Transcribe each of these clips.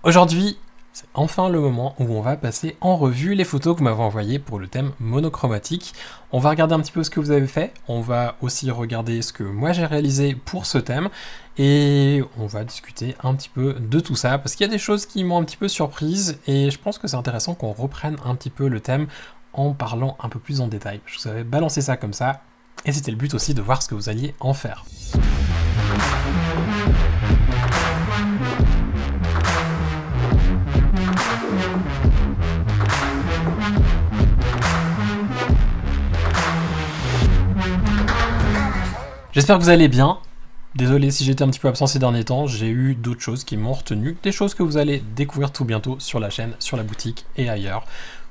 Aujourd'hui, c'est enfin le moment où on va passer en revue les photos que vous m'avez envoyées pour le thème monochromatique. On va regarder un petit peu ce que vous avez fait, on va aussi regarder ce que moi j'ai réalisé pour ce thème, et on va discuter un petit peu de tout ça, parce qu'il y a des choses qui m'ont un petit peu surprise, et je pense que c'est intéressant qu'on reprenne un petit peu le thème en parlant un peu plus en détail. Je vous avais balancé ça comme ça, et c'était le but aussi de voir ce que vous alliez en faire. J'espère que vous allez bien. Désolé si j'étais un petit peu absent ces derniers temps, j'ai eu d'autres choses qui m'ont retenu, des choses que vous allez découvrir tout bientôt sur la chaîne, sur la boutique et ailleurs.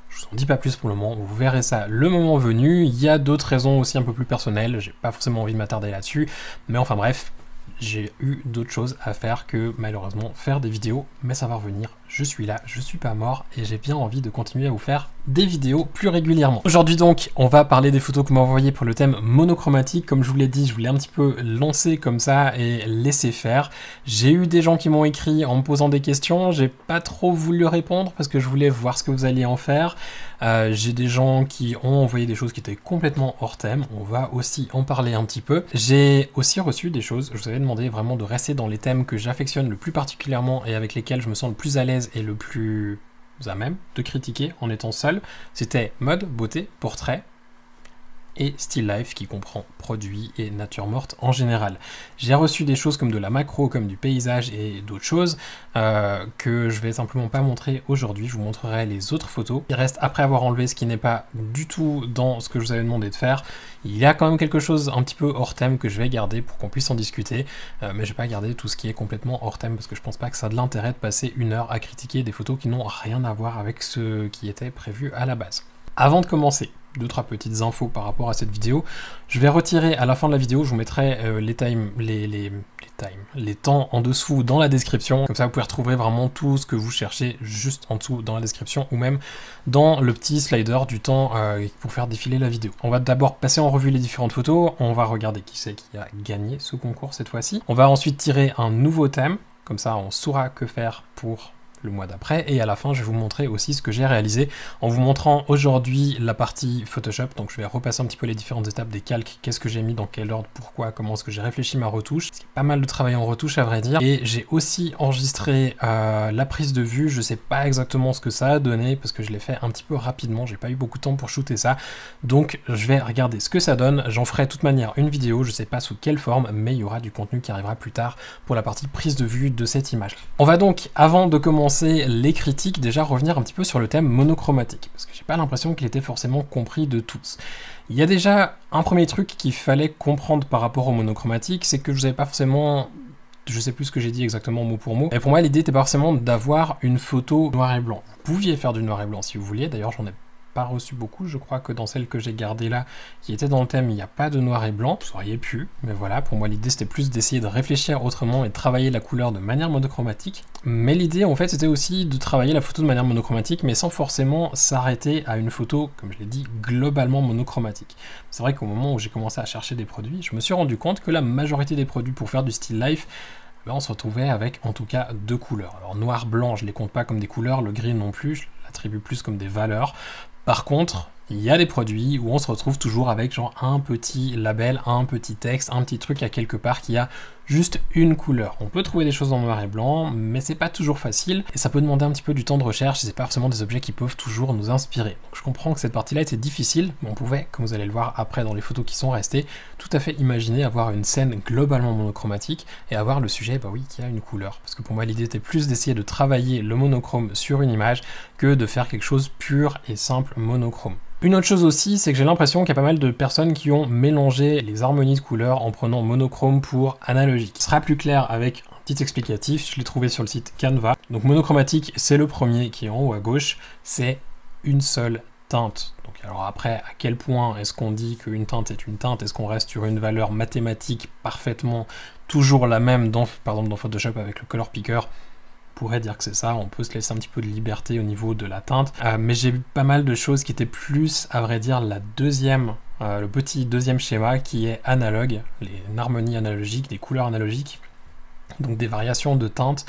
Je vous en dis pas plus pour le moment, vous verrez ça le moment venu. Il y a d'autres raisons aussi un peu plus personnelles, j'ai pas forcément envie de m'attarder là-dessus, mais enfin bref, j'ai eu d'autres choses à faire que malheureusement faire des vidéos, mais ça va revenir. Je suis là, je suis pas mort et j'ai bien envie de continuer à vous faire des vidéos plus régulièrement. Aujourd'hui donc, on va parler des photos que vous m'avez envoyées pour le thème monochromatique. Comme je vous l'ai dit, je voulais un petit peu lancer comme ça et laisser faire. J'ai eu des gens qui m'ont écrit en me posant des questions, j'ai pas trop voulu répondre parce que je voulais voir ce que vous alliez en faire. J'ai des gens qui ont envoyé des choses qui étaient complètement hors thème, on va aussi en parler un petit peu. J'ai aussi reçu des choses, je vous avais demandé vraiment de rester dans les thèmes que j'affectionne le plus particulièrement et avec lesquels je me sens le plus à l'aise et le plus à même de critiquer en étant seul. C'était mode, beauté, portrait et still life qui comprend produits et nature morte en général. J'ai reçu des choses comme de la macro, comme du paysage et d'autres choses que je vais simplement pas montrer aujourd'hui. Je vous montrerai les autres photos. Il reste, après avoir enlevé ce qui n'est pas du tout dans ce que je vous avais demandé de faire, il y a quand même quelque chose un petit peu hors thème que je vais garder pour qu'on puisse en discuter, mais je vais pas garder tout ce qui est complètement hors thème parce que je pense pas que ça a de l'intérêt de passer une heure à critiquer des photos qui n'ont rien à voir avec ce qui était prévu à la base. Avant de commencer, 2-3 petites infos par rapport à cette vidéo. Je vais retirer à la fin de la vidéo, je vous mettrai les temps en dessous dans la description. Comme ça, vous pouvez retrouver vraiment tout ce que vous cherchez juste en dessous dans la description ou même dans le petit slider du temps pour faire défiler la vidéo. On va d'abord passer en revue les différentes photos. On va regarder qui c'est qui a gagné ce concours cette fois-ci. On va ensuite tirer un nouveau thème. Comme ça, on saura que faire pour le mois d'après, et à la fin je vais vous montrer aussi ce que j'ai réalisé en vous montrant aujourd'hui la partie Photoshop. Donc je vais repasser un petit peu les différentes étapes des calques, qu'est-ce que j'ai mis, dans quel ordre, pourquoi, comment est-ce que j'ai réfléchi ma retouche, parce qu'il y a pas mal de travail en retouche à vrai dire, et j'ai aussi enregistré la prise de vue. Je sais pas exactement ce que ça a donné parce que je l'ai fait un petit peu rapidement, j'ai pas eu beaucoup de temps pour shooter ça, donc je vais regarder ce que ça donne. J'en ferai de toute manière une vidéo, je sais pas sous quelle forme, mais il y aura du contenu qui arrivera plus tard pour la partie prise de vue de cette image. On va donc, avant de commencer les critiques, déjà revenir un petit peu sur le thème monochromatique, parce que j'ai pas l'impression qu'il était forcément compris de tous. Il y a déjà un premier truc qu'il fallait comprendre par rapport au monochromatique, c'est que je vous avais pas forcément, je sais plus ce que j'ai dit exactement mot pour mot, et pour moi l'idée était pas forcément d'avoir une photo noir et blanc. Vous pouviez faire du noir et blanc si vous vouliez, d'ailleurs j'en ai pas reçu beaucoup, je crois que dans celle que j'ai gardée là, qui était dans le thème, il n'y a pas de noir et blanc, vous auriez pu, mais voilà, pour moi l'idée c'était plus d'essayer de réfléchir autrement et de travailler la couleur de manière monochromatique, mais l'idée en fait c'était aussi de travailler la photo de manière monochromatique, mais sans forcément s'arrêter à une photo, comme je l'ai dit, globalement monochromatique. C'est vrai qu'au moment où j'ai commencé à chercher des produits, je me suis rendu compte que la majorité des produits pour faire du still life, on se retrouvait avec en tout cas deux couleurs. Alors noir, blanc, je les compte pas comme des couleurs, le gris non plus, je l'attribue plus comme des valeurs. Par contre, il y a des produits où on se retrouve toujours avec genre un petit label, un petit texte, un petit truc à quelque part qui a juste une couleur. On peut trouver des choses en noir et blanc, mais c'est pas toujours facile, et ça peut demander un petit peu du temps de recherche, et c'est pas forcément des objets qui peuvent toujours nous inspirer. Donc je comprends que cette partie-là était difficile, mais on pouvait, comme vous allez le voir après dans les photos qui sont restées, tout à fait imaginer avoir une scène globalement monochromatique, et avoir le sujet, bah oui, qui a une couleur. Parce que pour moi l'idée était plus d'essayer de travailler le monochrome sur une image, que de faire quelque chose pur et simple monochrome. Une autre chose aussi, c'est que j'ai l'impression qu'il y a pas mal de personnes qui ont mélangé les harmonies de couleurs en prenant monochrome pour analogique. Ce sera plus clair avec un petit explicatif, je l'ai trouvé sur le site Canva. Donc monochromatique, c'est le premier qui est en haut à gauche, c'est une seule teinte. Donc alors après, à quel point est-ce qu'on dit qu'une teinte est une teinte? Est-ce qu'on reste sur une valeur mathématique parfaitement toujours la même dans, par exemple dans Photoshop avec le color picker? Pourrait dire que c'est ça, on peut se laisser un petit peu de liberté au niveau de la teinte, mais j'ai vu pas mal de choses qui étaient plus, à vrai dire, la deuxième, le petit deuxième schéma qui est analogue, les harmonies analogiques, des couleurs analogiques, donc des variations de teintes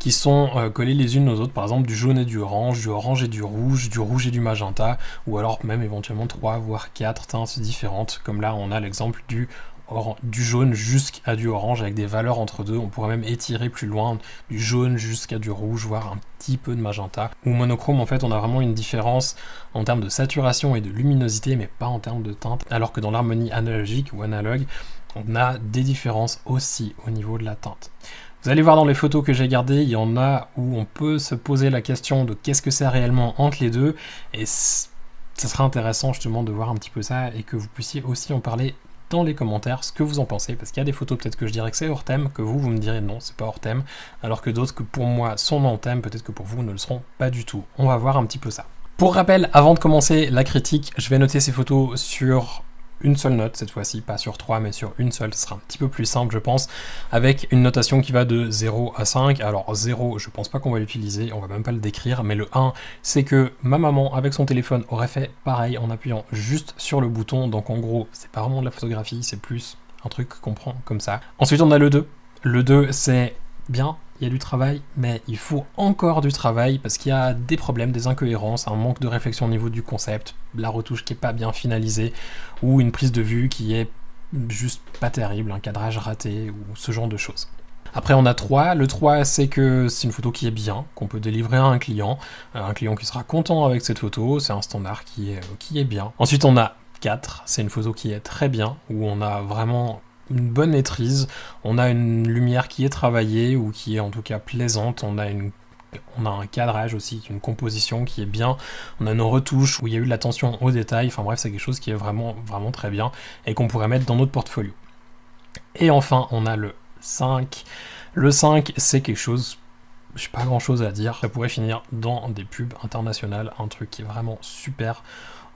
qui sont collées les unes aux autres, par exemple du jaune et du orange et du rouge et du magenta, ou alors même éventuellement 3 voire 4 teintes différentes, comme là on a l'exemple du jaune jusqu'à du orange avec des valeurs entre deux. On pourrait même étirer plus loin du jaune jusqu'à du rouge, voire un petit peu de magenta. Ou monochrome, en fait, on a vraiment une différence en termes de saturation et de luminosité, mais pas en termes de teinte. Alors que dans l'harmonie analogique ou analogue, on a des différences aussi au niveau de la teinte. Vous allez voir dans les photos que j'ai gardées, il y en a où on peut se poser la question de qu'est-ce que c'est réellement entre les deux, et ça sera intéressant justement de voir un petit peu ça et que vous puissiez aussi en parler dans les commentaires ce que vous en pensez, parce qu'il y a des photos peut-être que je dirais que c'est hors thème, que vous me direz non, c'est pas hors thème, alors que d'autres que pour moi sont en thème, peut-être que pour vous ne le seront pas du tout. On va voir un petit peu ça. Pour rappel, avant de commencer la critique, je vais noter ces photos sur une seule note cette fois-ci, pas sur 3 mais sur une seule, ce sera un petit peu plus simple je pense, avec une notation qui va de 0 à 5, alors 0 je pense pas qu'on va l'utiliser, on va même pas le décrire, mais le 1 c'est que ma maman avec son téléphone aurait fait pareil en appuyant juste sur le bouton, donc en gros c'est pas vraiment de la photographie, c'est plus un truc qu'on prend comme ça. Ensuite on a le 2, le 2 c'est bien, il y a du travail, mais il faut encore du travail parce qu'il y a des problèmes, des incohérences, un manque de réflexion au niveau du concept, la retouche qui est pas bien finalisée, ou une prise de vue qui est juste pas terrible, un cadrage raté, ou ce genre de choses. Après on a 3, le 3 c'est que c'est une photo qui est bien, qu'on peut délivrer à un client qui sera content avec cette photo, c'est un standard qui est bien. Ensuite on a 4, c'est une photo qui est très bien, où on a vraiment une bonne maîtrise, on a une lumière qui est travaillée ou qui est en tout cas plaisante, on a un cadrage aussi, une composition qui est bien, on a nos retouches où il y a eu de l'attention aux détails, enfin bref c'est quelque chose qui est vraiment très bien et qu'on pourrait mettre dans notre portfolio. Et enfin on a le 5, le 5 c'est quelque chose, j'ai pas grand chose à dire, ça pourrait finir dans des pubs internationales, un truc qui est vraiment super,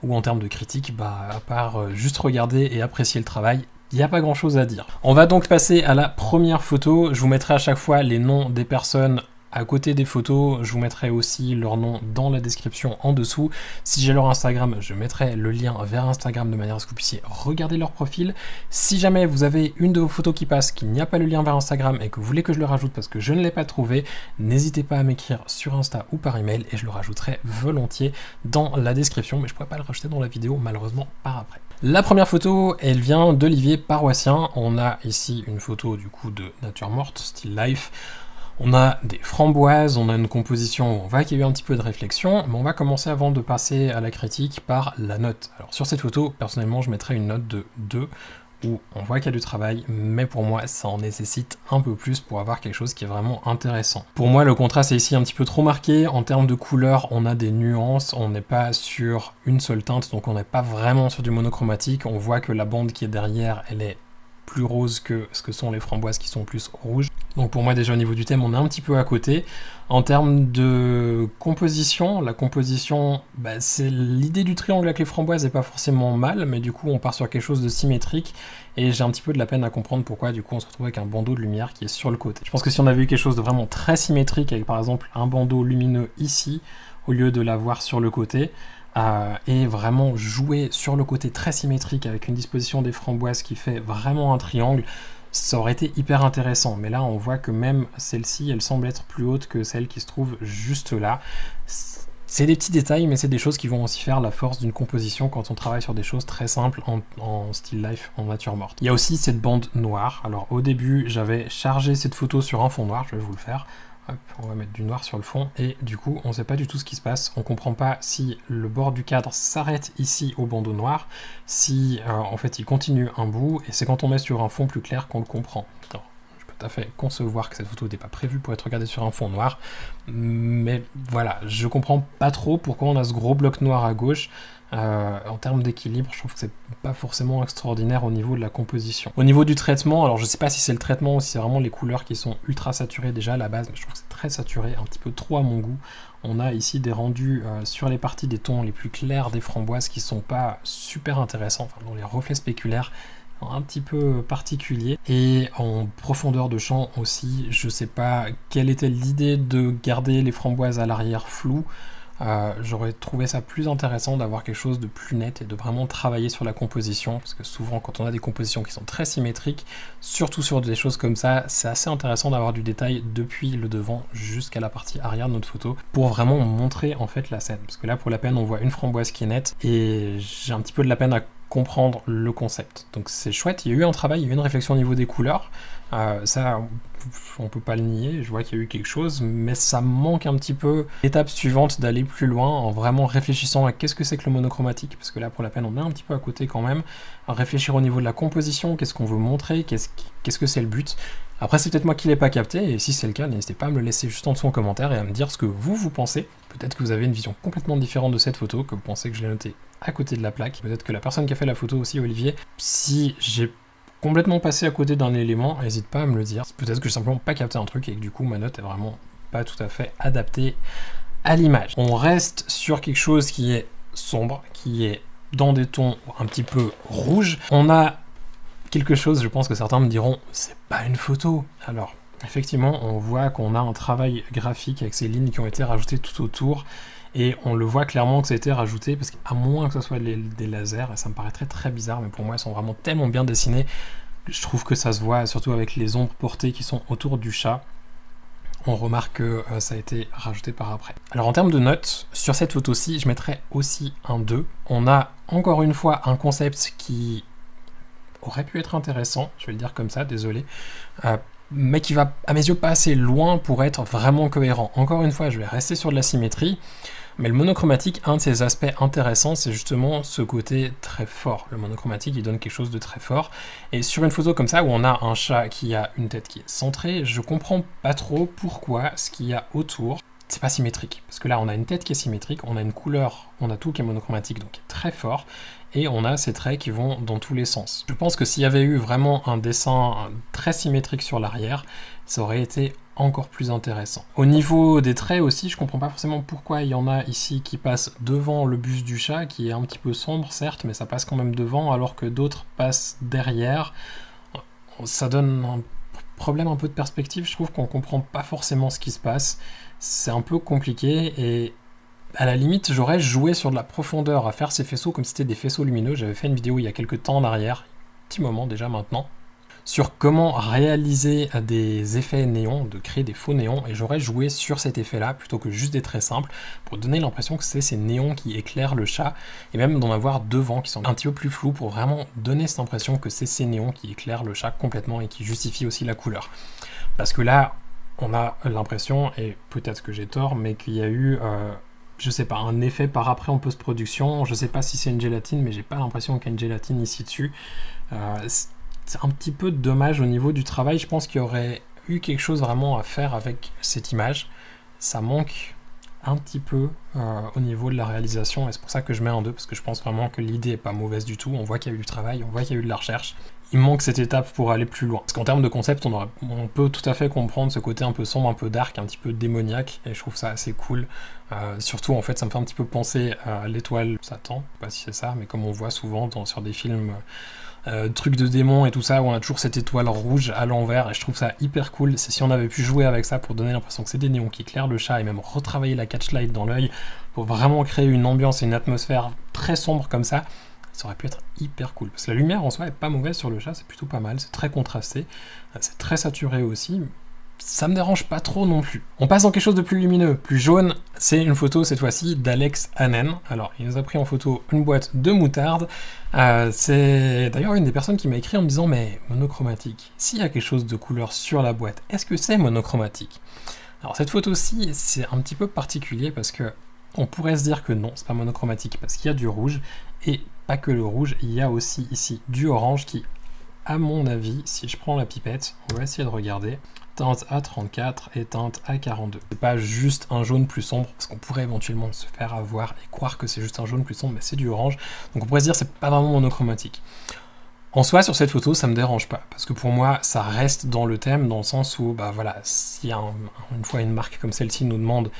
ou en termes de critique, bah à part juste regarder et apprécier le travail, il n'y a pas grand chose à dire. On va donc passer à la première photo. Je vous mettrai à chaque fois les noms des personnes à côté des photos. Je vous mettrai aussi leur nom dans la description en dessous. Si j'ai leur Instagram, je mettrai le lien vers Instagram de manière à ce que vous puissiez regarder leur profil. Si jamais vous avez une de vos photos qui passe, qu'il n'y a pas le lien vers Instagram et que vous voulez que je le rajoute parce que je ne l'ai pas trouvé, n'hésitez pas à m'écrire sur Insta ou par email et je le rajouterai volontiers dans la description, mais je ne pourrais pas le rajouter dans la vidéo malheureusement par après. La première photo, elle vient d'Olivier Paroissien. On a ici une photo du coup de nature morte, still life. On a des framboises, on a une composition où on voit qu'il y a eu un petit peu de réflexion, mais on va commencer avant de passer à la critique par la note. Alors sur cette photo, personnellement, je mettrais une note de 2, où on voit qu'il y a du travail, mais pour moi, ça en nécessite un peu plus pour avoir quelque chose qui est vraiment intéressant. Pour moi, le contraste est ici un petit peu trop marqué. En termes de couleurs, on a des nuances, on n'est pas sur une seule teinte, donc on n'est pas vraiment sur du monochromatique. On voit que la bande qui est derrière, elle est plus rose que ce que sont les framboises qui sont plus rouges. Donc pour moi déjà au niveau du thème on est un petit peu à côté. En termes de composition, la composition, bah, c'est l'idée du triangle avec les framboises n'est pas forcément mal, mais du coup on part sur quelque chose de symétrique et j'ai un petit peu de la peine à comprendre pourquoi du coup on se retrouve avec un bandeau de lumière qui est sur le côté. Je pense que si on avait eu quelque chose de vraiment très symétrique avec par exemple un bandeau lumineux ici au lieu de l'avoir sur le côté, et vraiment jouer sur le côté très symétrique avec une disposition des framboises qui fait vraiment un triangle, ça aurait été hyper intéressant. Mais là on voit que même celle-ci elle semble être plus haute que celle qui se trouve juste là. C'est des petits détails mais c'est des choses qui vont aussi faire la force d'une composition quand on travaille sur des choses très simples en still life, en nature morte. Il y a aussi cette bande noire. Alors au début j'avais chargé cette photo sur un fond noir, je vais vous le faire. Hop, on va mettre du noir sur le fond et du coup on ne sait pas du tout ce qui se passe, on comprend pas si le bord du cadre s'arrête ici au bandeau noir, si en fait il continue un bout, et c'est quand on met sur un fond plus clair qu'on le comprend. Alors, je peux tout à fait concevoir que cette photo n'est pas prévue pour être regardée sur un fond noir, mais voilà, je comprends pas trop pourquoi on a ce gros bloc noir à gauche. En termes d'équilibre, je trouve que c'est pas forcément extraordinaire au niveau de la composition. Au niveau du traitement, alors je sais pas si c'est le traitement ou si c'est vraiment les couleurs qui sont ultra saturées déjà à la base, mais je trouve que c'est très saturé, un petit peu trop à mon goût. On a ici des rendus sur les parties des tons les plus clairs des framboises qui sont pas super intéressants, enfin, dont les reflets spéculaires un petit peu particulier, et en profondeur de champ aussi, je sais pas quelle était l'idée de garder les framboises à l'arrière floues. j'aurais trouvé ça plus intéressant d'avoir quelque chose de plus net et de vraiment travailler sur la composition, parce que souvent quand on a des compositions qui sont très symétriques, surtout sur des choses comme ça, c'est assez intéressant d'avoir du détail depuis le devant jusqu'à la partie arrière de notre photo, pour vraiment montrer en fait la scène. Parce que là, pour la peine, on voit une framboise qui est nette, et j'ai un petit peu de la peine à comprendre le concept. Donc c'est chouette, il y a eu un travail, il y a eu une réflexion au niveau des couleurs, ça on peut pas le nier, je vois qu'il y a eu quelque chose, mais ça manque un petit peu l'étape suivante d'aller plus loin en vraiment réfléchissant à qu'est-ce que c'est que le monochromatique, parce que là pour la peine on est un petit peu à côté quand même, à réfléchir au niveau de la composition, qu'est-ce qu'on veut montrer, qu'est-ce que c'est le but. Après c'est peut-être moi qui l'ai pas capté, et si c'est le cas, n'hésitez pas à me le laisser juste en dessous en commentaire et à me dire ce que vous pensez. Peut-être que vous avez une vision complètement différente de cette photo, que vous pensez que je l'ai notée à côté de la plaque. Peut-être que la personne qui a fait la photo aussi, Olivier, si j'ai complètement passé à côté d'un élément, n'hésite pas à me le dire. Peut-être que j'ai simplement pas capté un truc et que du coup ma note est vraiment pas tout à fait adaptée à l'image. On reste sur quelque chose qui est sombre, qui est dans des tons un petit peu rouges. On a quelque chose, je pense que certains me diront, c'est pas une photo. Alors, effectivement, on voit qu'on a un travail graphique avec ces lignes qui ont été rajoutées tout autour, et on le voit clairement que ça a été rajouté, parce qu'à moins que ce soit des lasers, et ça me paraît très bizarre, mais pour moi, elles sont vraiment tellement bien dessinées, je trouve que ça se voit, surtout avec les ombres portées qui sont autour du chat. On remarque que ça a été rajouté par après. Alors en termes de notes, sur cette photo-ci, je mettrais aussi un 2. On a encore une fois un concept qui aurait pu être intéressant, je vais le dire comme ça, désolé, mais qui va à mes yeux pas assez loin pour être vraiment cohérent. Encore une fois, je vais rester sur de la symétrie, mais le monochromatique, un de ses aspects intéressants, c'est justement ce côté très fort. Le monochromatique, il donne quelque chose de très fort, et sur une photo comme ça, où on a un chat qui a une tête qui est centrée, je comprends pas trop pourquoi ce qu'il y a autour, c'est pas symétrique. Parce que là, on a une tête qui est symétrique, on a une couleur, on a tout qui est monochromatique, donc qui est très fort, et on a ces traits qui vont dans tous les sens. Je pense que s'il y avait eu vraiment un dessin très symétrique sur l'arrière, ça aurait été encore plus intéressant. Au niveau des traits aussi, je comprends pas forcément pourquoi il y en a ici qui passent devant le buste du chat, qui est un petit peu sombre certes, mais ça passe quand même devant, alors que d'autres passent derrière. Ça donne un problème un peu de perspective, je trouve qu'on comprend pas forcément ce qui se passe. C'est un peu compliqué, et à la limite, j'aurais joué sur de la profondeur à faire ces faisceaux comme si c'était des faisceaux lumineux. J'avais fait une vidéo il y a quelques temps en arrière, un petit moment déjà maintenant, sur comment réaliser des effets néons, de créer des faux néons, et j'aurais joué sur cet effet-là plutôt que juste des traits simples, pour donner l'impression que c'est ces néons qui éclairent le chat, et même d'en avoir devant qui sont un petit peu plus flous pour vraiment donner cette impression que c'est ces néons qui éclairent le chat complètement et qui justifient aussi la couleur. Parce que là, on a l'impression, et peut-être que j'ai tort, mais qu'il y a eu je sais pas, un effet par après en post-production. Je sais pas si c'est une gélatine, mais j'ai pas l'impression qu'il y a une gélatine ici dessus. C'est un petit peu dommage au niveau du travail. Je pense qu'il y aurait eu quelque chose vraiment à faire avec cette image. Ça manque un petit peu au niveau de la réalisation, et c'est pour ça que je mets un 2, parce que je pense vraiment que l'idée est pas mauvaise du tout. On voit qu'il y a eu du travail, on voit qu'il y a eu de la recherche. Il manque cette étape pour aller plus loin. Parce qu'en termes de concept, on peut tout à fait comprendre ce côté un peu sombre, un peu dark, un petit peu démoniaque, et je trouve ça assez cool. Surtout, en fait, ça me fait un petit peu penser à l'étoile Satan, je sais pas si c'est ça, mais comme on voit souvent sur des films trucs de démons et tout ça, où on a toujours cette étoile rouge à l'envers, et je trouve ça hyper cool. C'est si on avait pu jouer avec ça pour donner l'impression que c'est des néons qui éclairent le chat, et même retravailler la catchlight dans l'œil, pour vraiment créer une ambiance et une atmosphère très sombre comme ça aurait pu être hyper cool. Parce que la lumière en soi est pas mauvaise sur le chat, c'est plutôt pas mal, c'est très contrasté, c'est très saturé aussi, ça me dérange pas trop non plus. On passe dans quelque chose de plus lumineux, plus jaune. C'est une photo cette fois-ci d'Alex Hanen. Alors il nous a pris en photo une boîte de moutarde. C'est d'ailleurs une des personnes qui m'a écrit en me disant, mais monochromatique, s'il y a quelque chose de couleur sur la boîte, est-ce que c'est monochromatique? Alors cette photo-ci, c'est un petit peu particulier parce que on pourrait se dire que non, c'est pas monochromatique parce qu'il y a du rouge, et pas que le rouge, il y a aussi ici du orange qui, à mon avis, si je prends la pipette, on va essayer de regarder, teinte A34 et teinte A42. C'est pas juste un jaune plus sombre, parce qu'on pourrait éventuellement se faire avoir et croire que c'est juste un jaune plus sombre, mais c'est du orange, donc on pourrait se dire que c'est pas vraiment monochromatique. En soi, sur cette photo, ça me dérange pas, parce que pour moi, ça reste dans le thème, dans le sens où, bah voilà, si une fois une marque comme celle-ci nous demande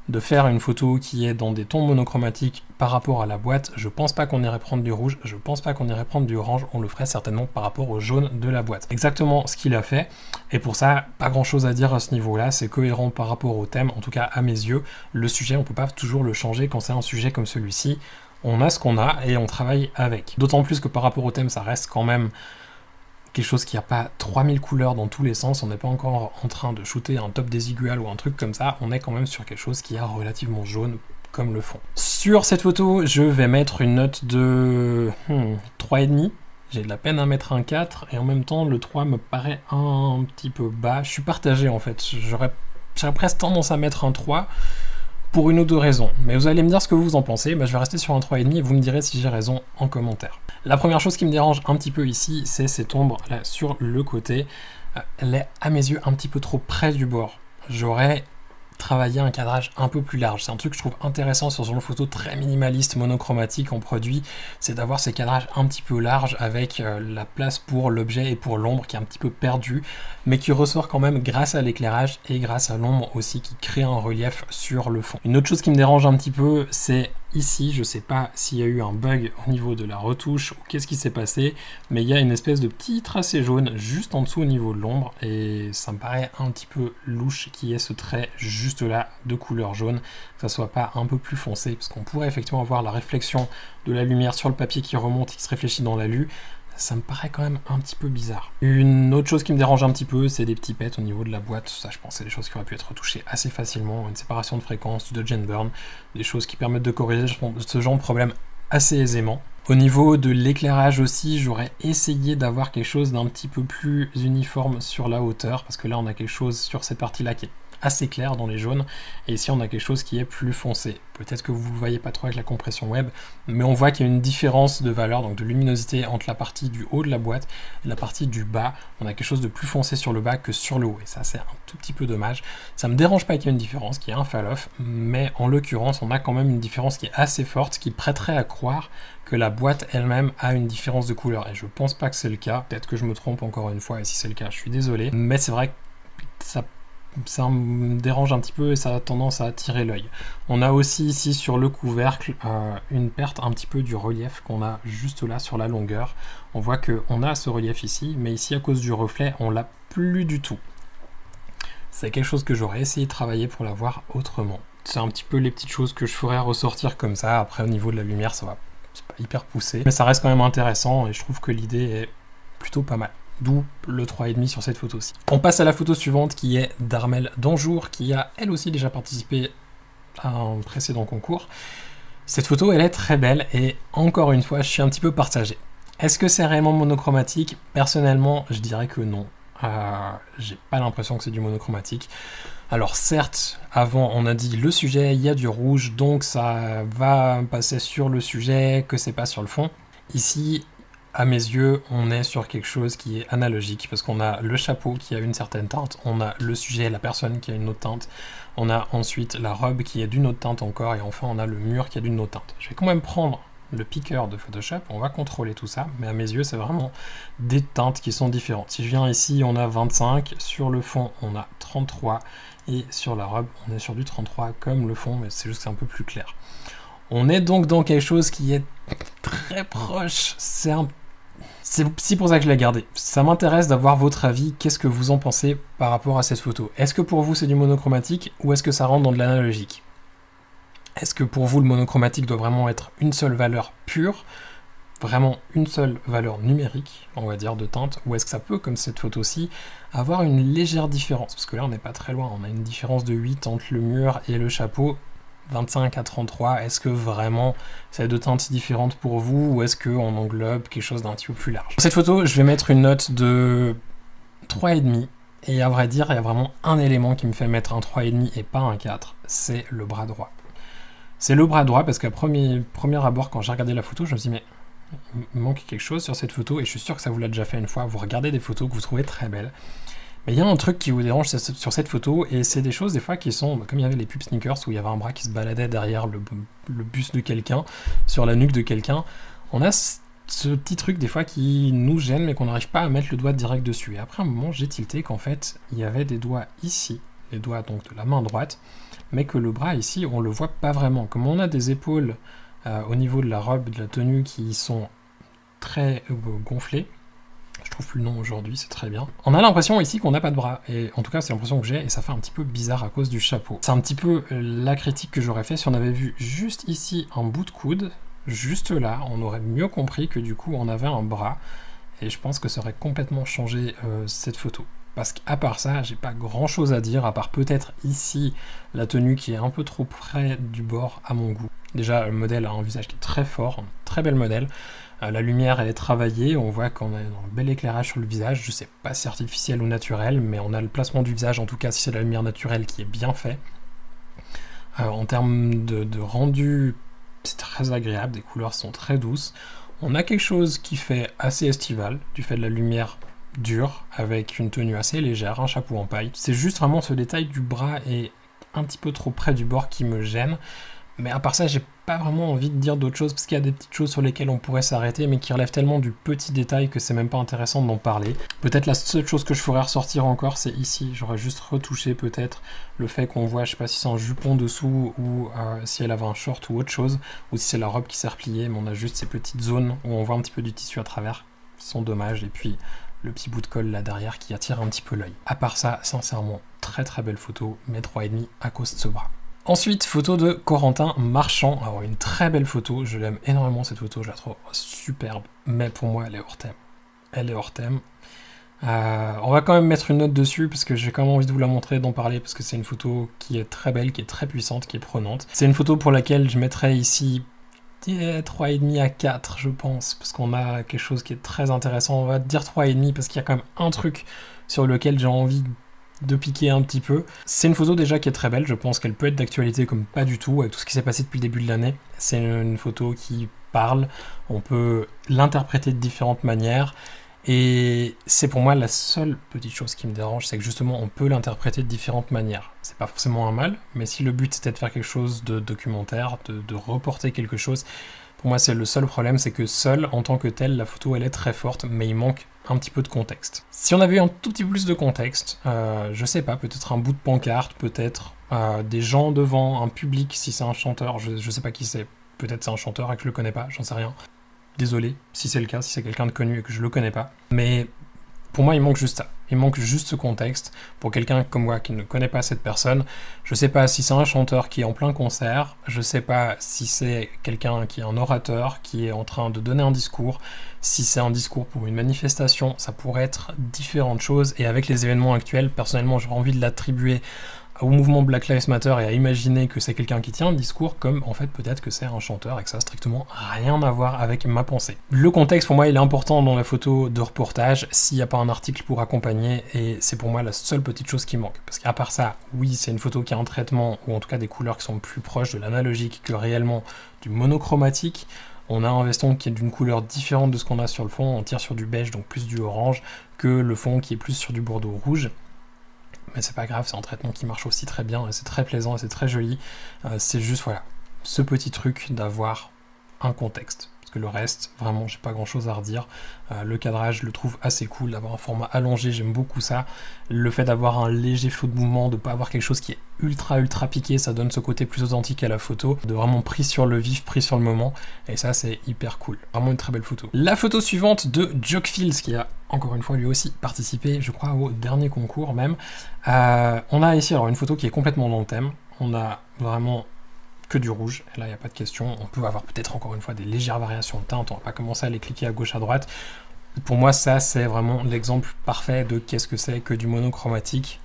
de faire une photo qui est dans des tons monochromatiques par rapport à la boîte. Je pense pas qu'on irait prendre du rouge, je pense pas qu'on irait prendre du orange, on le ferait certainement par rapport au jaune de la boîte. Exactement ce qu'il a fait, et pour ça, pas grand chose à dire à ce niveau-là, c'est cohérent par rapport au thème, en tout cas à mes yeux. Le sujet, on peut pas toujours le changer quand c'est un sujet comme celui-ci. On a ce qu'on a et on travaille avec. D'autant plus que par rapport au thème, ça reste quand même quelque chose qui n'a pas 3000 couleurs dans tous les sens, on n'est pas encore en train de shooter un top désigual ou un truc comme ça, on est quand même sur quelque chose qui est relativement jaune comme le fond. Sur cette photo, je vais mettre une note de 3,5. J'ai de la peine à mettre un 4, et en même temps, le 3 me paraît un petit peu bas. Je suis partagé en fait, j'aurais presque tendance à mettre un 3, pour une ou deux raisons. Mais vous allez me dire ce que vous en pensez, je vais rester sur un 3,5 et vous me direz si j'ai raison en commentaire. La première chose qui me dérange un petit peu ici, c'est cette ombre là sur le côté. Elle est à mes yeux un petit peu trop près du bord. J'aurais travailler un cadrage un peu plus large. C'est un truc que je trouve intéressant sur une photo très minimaliste, monochromatique en produit, c'est d'avoir ces cadrages un petit peu larges avec la place pour l'objet et pour l'ombre qui est un petit peu perdue, mais qui ressort quand même grâce à l'éclairage et grâce à l'ombre aussi qui crée un relief sur le fond. Une autre chose qui me dérange un petit peu, c'est ici, je sais pas s'il y a eu un bug au niveau de la retouche ou qu'est-ce qui s'est passé, mais il y a une espèce de petit tracé jaune juste en dessous au niveau de l'ombre et ça me paraît un petit peu louche qu'il y ait ce trait juste là de couleur jaune, que ça soit pas un peu plus foncé, parce qu'on pourrait effectivement avoir la réflexion de la lumière sur le papier qui remonte et qui se réfléchit dans l'alu. Ça me paraît quand même un petit peu bizarre. Une autre chose qui me dérange un petit peu, c'est des petits pets au niveau de la boîte. Ça, je pense, c'est des choses qui auraient pu être retouchées assez facilement. Une séparation de fréquence, du dodge and burn, des choses qui permettent de corriger ce genre de problème assez aisément. Au niveau de l'éclairage aussi, j'aurais essayé d'avoir quelque chose d'un petit peu plus uniforme sur la hauteur, parce que là, on a quelque chose sur cette partie-là qui est assez clair dans les jaunes, et ici on a quelque chose qui est plus foncé. Peut-être que vous ne le voyez pas trop avec la compression web, mais on voit qu'il y a une différence de valeur, donc de luminosité entre la partie du haut de la boîte et la partie du bas. On a quelque chose de plus foncé sur le bas que sur le haut, et ça c'est un tout petit peu dommage. Ça me dérange pas qu'il y ait une différence, qu'il y ait un fall-off, mais en l'occurrence on a quand même une différence qui est assez forte, qui prêterait à croire que la boîte elle-même a une différence de couleur, et je pense pas que c'est le cas. Peut-être que je me trompe encore une fois, et si c'est le cas, je suis désolé, mais c'est vrai que ça me dérange un petit peu et ça a tendance à attirer l'œil. On a aussi ici sur le couvercle une perte un petit peu du relief qu'on a juste là sur la longueur. On voit qu'on a ce relief ici, mais ici à cause du reflet, on l'a plus du tout. C'est quelque chose que j'aurais essayé de travailler pour l'avoir autrement. C'est un petit peu les petites choses que je ferais ressortir comme ça. Après au niveau de la lumière, ça va, c'est pas hyper poussé, mais ça reste quand même intéressant et je trouve que l'idée est plutôt pas mal. D'où le 3,5 sur cette photo-ci. On passe à la photo suivante qui est d'Armelle Danjour, qui a elle aussi déjà participé à un précédent concours. Cette photo, elle est très belle et encore une fois, je suis un petit peu partagé. Est-ce que c'est réellement monochromatique? Personnellement, je dirais que non. J'ai pas l'impression que c'est du monochromatique. Alors certes, avant on a dit le sujet, il y a du rouge, donc ça va passer sur le sujet, que c'est pas sur le fond. Ici, à mes yeux, on est sur quelque chose qui est analogique, parce qu'on a le chapeau qui a une certaine teinte, on a le sujet, la personne qui a une autre teinte, on a ensuite la robe qui est d'une autre teinte encore, et enfin on a le mur qui a d'une autre teinte. Je vais quand même prendre le picker de Photoshop, on va contrôler tout ça, mais à mes yeux, c'est vraiment des teintes qui sont différentes. Si je viens ici, on a 25, sur le fond, on a 33, et sur la robe, on est sur du 33 comme le fond, mais c'est juste que c'est un peu plus clair. On est donc dans quelque chose qui est très proche, c'est pour ça que je l'ai gardé. Ça m'intéresse d'avoir votre avis, qu'est-ce que vous en pensez par rapport à cette photo? Est-ce que pour vous c'est du monochromatique ou est-ce que ça rentre dans de l'analogique? Est-ce que pour vous le monochromatique doit vraiment être une seule valeur pure, vraiment une seule valeur numérique, on va dire, de teinte, ou est-ce que ça peut, comme cette photo-ci, avoir une légère différence? Parce que là on n'est pas très loin, on a une différence de 8 entre le mur et le chapeau, 25 à 33, est-ce que vraiment c'est deux teintes différentes pour vous ou est-ce qu'on englobe quelque chose d'un petit peu plus large? Pour cette photo, je vais mettre une note de 3,5 et à vrai dire, il y a vraiment un élément qui me fait mettre un 3,5 et pas un 4, c'est le bras droit. C'est le bras droit parce qu'à premier abord, quand j'ai regardé la photo, je me suis dit mais il manque quelque chose sur cette photo et je suis sûr que ça vous l'a déjà fait une fois, vous regardez des photos que vous trouvez très belles. Mais il y a un truc qui vous dérange sur cette photo, et c'est des choses des fois qui sont, comme il y avait les pubs sneakers où il y avait un bras qui se baladait derrière le buste de quelqu'un, sur la nuque de quelqu'un, on a ce petit truc des fois qui nous gêne mais qu'on n'arrive pas à mettre le doigt direct dessus. Et après un moment j'ai tilté qu'en fait il y avait des doigts ici, les doigts donc de la main droite, mais que le bras ici, on le voit pas vraiment. Comme on a des épaules au niveau de la robe, de la tenue qui sont très gonflées, je trouve plus le nom aujourd'hui, c'est très bien. On a l'impression ici qu'on n'a pas de bras, et en tout cas c'est l'impression que j'ai, et ça fait un petit peu bizarre à cause du chapeau. C'est un petit peu la critique que j'aurais fait si on avait vu juste ici un bout de coude, juste là, on aurait mieux compris que du coup on avait un bras, et je pense que ça aurait complètement changé cette photo. Parce qu'à part ça, j'ai pas grand chose à dire, à part peut-être ici la tenue qui est un peu trop près du bord à mon goût. Déjà, le modèle a un visage qui est très fort, un très bel modèle. La lumière elle est travaillée, on voit qu'on a un bel éclairage sur le visage, je sais pas si artificiel ou naturel, mais on a le placement du visage, en tout cas si c'est la lumière naturelle, qui est bien fait. En termes de rendu, c'est très agréable, des couleurs sont très douces. On a quelque chose qui fait assez estival, du fait de la lumière dure, avec une tenue assez légère, un chapeau en paille. C'est juste vraiment ce détail du bras et un petit peu trop près du bord qui me gêne. Mais à part ça, j'ai pas vraiment envie de dire d'autres choses, parce qu'il y a des petites choses sur lesquelles on pourrait s'arrêter, mais qui relèvent tellement du petit détail que c'est même pas intéressant d'en parler. Peut-être la seule chose que je ferais ressortir encore, c'est ici. J'aurais juste retouché peut-être le fait qu'on voit, je sais pas si c'est un jupon dessous, ou si elle avait un short ou autre chose, ou si c'est la robe qui s'est repliée, mais on a juste ces petites zones où on voit un petit peu du tissu à travers, qui sont dommages, et puis le petit bout de colle là derrière qui attire un petit peu l'œil. À part ça, sincèrement, très très belle photo, mais 3,5 à cause de ce bras. Ensuite, photo de Corentin Marchand. Alors une très belle photo, je l'aime énormément cette photo, je la trouve superbe, mais pour moi elle est hors thème. Elle est hors thème. On va quand même mettre une note dessus parce que j'ai quand même envie de vous la montrer, d'en parler, parce que c'est une photo qui est très belle, qui est très puissante, qui est prenante. C'est une photo pour laquelle je mettrais ici 3,5 à 4 je pense, parce qu'on a quelque chose qui est très intéressant. On va dire 3,5 parce qu'il y a quand même un truc sur lequel j'ai envie de piquer un petit peu. C'est une photo déjà qui est très belle, je pense qu'elle peut être d'actualité comme pas du tout, avec tout ce qui s'est passé depuis le début de l'année. C'est une photo qui parle, on peut l'interpréter de différentes manières, et c'est pour moi la seule petite chose qui me dérange, c'est que justement on peut l'interpréter de différentes manières. C'est pas forcément un mal, mais si le but c'était de faire quelque chose de documentaire, de reporter quelque chose, pour moi c'est le seul problème, c'est que seule en tant que telle, la photo elle est très forte, mais il manque un petit peu de contexte. Si on avait eu un tout petit peu plus de contexte, je sais pas, peut-être un bout de pancarte, peut-être des gens devant, un public, si c'est un chanteur, je sais pas qui c'est, peut-être c'est un chanteur et que je le connais pas, j'en sais rien. Désolé si c'est le cas, si c'est quelqu'un de connu et que je le connais pas, mais pour moi il manque juste ça, il manque juste ce contexte. Pour quelqu'un comme moi qui ne connaît pas cette personne, je sais pas si c'est un chanteur qui est en plein concert, je sais pas si c'est quelqu'un qui est un orateur, qui est en train de donner un discours, si c'est un discours pour une manifestation, ça pourrait être différentes choses, et avec les événements actuels, personnellement j'aurais envie de l'attribuer au mouvement Black Lives Matter et à imaginer que c'est quelqu'un qui tient un discours, comme en fait peut-être que c'est un chanteur et que ça a strictement rien à voir avec ma pensée. Le contexte pour moi il est important dans la photo de reportage, s'il n'y a pas un article pour accompagner, et c'est pour moi la seule petite chose qui manque. Parce qu'à part ça, oui c'est une photo qui a un traitement, ou en tout cas des couleurs qui sont plus proches de l'analogique que réellement du monochromatique. On a un veston qui est d'une couleur différente de ce qu'on a sur le fond, on tire sur du beige, donc plus du orange, que le fond qui est plus sur du bordeaux rouge. Mais c'est pas grave, c'est un traitement qui marche aussi très bien, et c'est très plaisant, et c'est très joli. C'est juste, voilà, ce petit truc d'avoir un contexte. Parce que le reste, vraiment, j'ai pas grand chose à redire. Le cadrage, je le trouve assez cool, d'avoir un format allongé, j'aime beaucoup ça. Le fait d'avoir un léger flou de mouvement, de pas avoir quelque chose qui est ultra piqué, ça donne ce côté plus authentique à la photo, de vraiment pris sur le vif, pris sur le moment, et ça c'est hyper cool. Vraiment une très belle photo. La photo suivante de Jokefields, qui a encore une fois lui aussi participé, je crois, au dernier concours même. On a ici alors une photo qui est complètement dans le thème, on a vraiment que du rouge, et là il n'y a pas de question. On peut avoir peut-être encore une fois des légères variations de teinte, on va pas commencer à les cliquer à gauche à droite. Pour moi ça c'est vraiment l'exemple parfait de qu'est-ce que c'est que du monochromatique.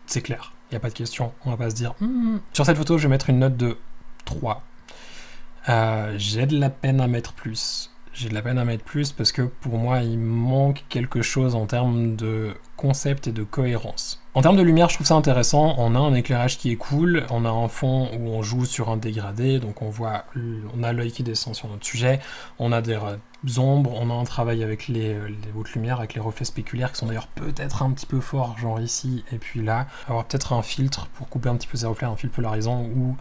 C'est clair, il n'y a pas de question, on va pas se dire Sur cette photo je vais mettre une note de 3. J'ai de la peine à mettre plus. J'ai de la peine à mettre plus parce que pour moi il manque quelque chose en termes de concept et de cohérence. En termes de lumière je trouve ça intéressant, on a un éclairage qui est cool, on a un fond où on joue sur un dégradé, donc on a l'œil qui descend sur notre sujet, on a des ombres, on a un travail avec les hautes lumières, avec les reflets spéculaires qui sont d'ailleurs peut-être un petit peu forts, genre ici et puis là, avoir peut-être un filtre pour couper un petit peu ces reflets, un filtre polarisant, ou